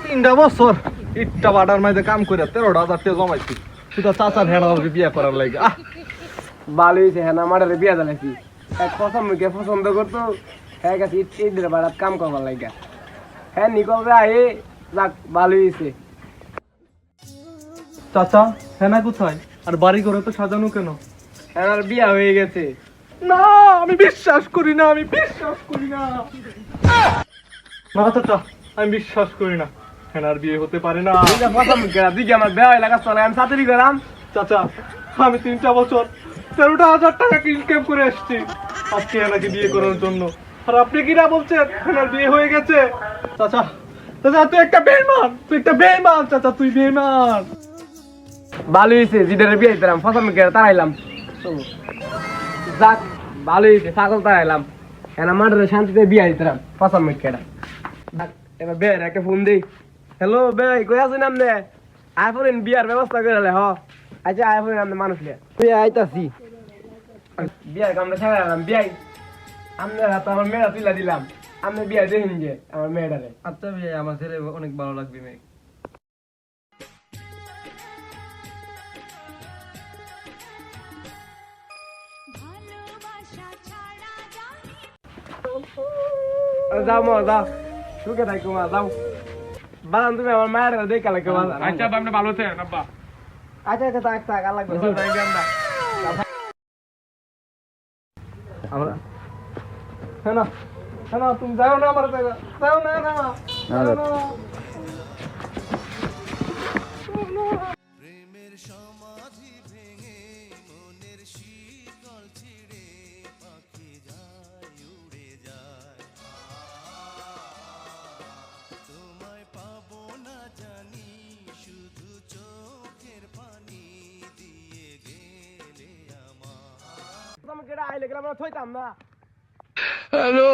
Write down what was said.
3টা বছর ইটটা বাটার মাঝে কাম করে 13,000 টাকা জমাইছি শুধু চাচার হেনাকে বিয়ে করার লাগে। ভালো হয়েছে হ্যাঁ আমার বিয়া জ্বালাইছি এক পছন্দকে পছন্দ করতো হ্যাঁ গেছে ঈদের বাড়াত কাম করবার লাগে হ্যাঁ নিকল আয়ে যাক ভালো হয়েছে। চাচা হেনা কোথায় আর বাড়ি ঘরে তো সাজানো কেন? হ্যাঁ আর বিয়া হয়ে গেছে। না আমি বিশ্বাস করি না, আমি বিশ্বাস করি না। না চাচা আমি বিশ্বাস করি না, হেনার বিয়ে হতে পারে না। দিকে আমার বিয়া হয়ে লাগাস আমি সাঁতারি গেলাম। চাচা আমি 3টা বছর 13,000 টাকা ইনকাম করে এসছি আজকে হেনাকে বিয়ে করার জন্য, আর আপনি কি না বলছেন হেনার বিয়ে হয়ে গেছে? চাচা চাচা তুই একটা বেঈমান, তুই একটা বেঈমান চাচা, তুই বেঈমান। ভালো হয়েছে জিদের বিয়ে দিতাম ফসল তারাইলাম যাক ভালো হয়েছে ছাগল তারাইলাম হ্যাঁ আমার শান্তিতে বিয়া দিতাম ফসল মেঘেটা। এবার বের একটা ফোন দিই। হ্যালো ভাই কই আছেন আপনি? আইফোন বিয়ার ব্যবস্থা করে হ। আচ্ছা আইফোন আপনি মানুষ তুই আইতাছি বিয়ার কামটা ছাড়ালাম বিয়াই আপনার হাতে আমার মেয়েরা তুলে দিলাম আপনি বিয়া দেখেন যে আমার মেয়েটারে। আচ্ছা ভাই আমার ছেলে অনেক ভালো লাগবে মেয়ে। যাও মা যাও সুখে থাকো মা যাও বাদাম তুমি আমার মায়ের দেখা লাগে। আচ্ছা আপনি ভালো থাকেন আব্বা। আচ্ছা আচ্ছা থাক থাক আল্লাহ আমরা হেনা হেনা তুমি যাও না আমার জায়গা, যাও না না যাও না। প্রেমের সমাধি ভেঙে মনের শীতল ছিঁড়ে পাখি যায় উড়ে যায়, তোমায় পাবো না জানি শুধু চোখের পানি দিয়ে গেলে আমার। তোমাকে আইলে গেলে আমরা থইতাম না। হ্যালো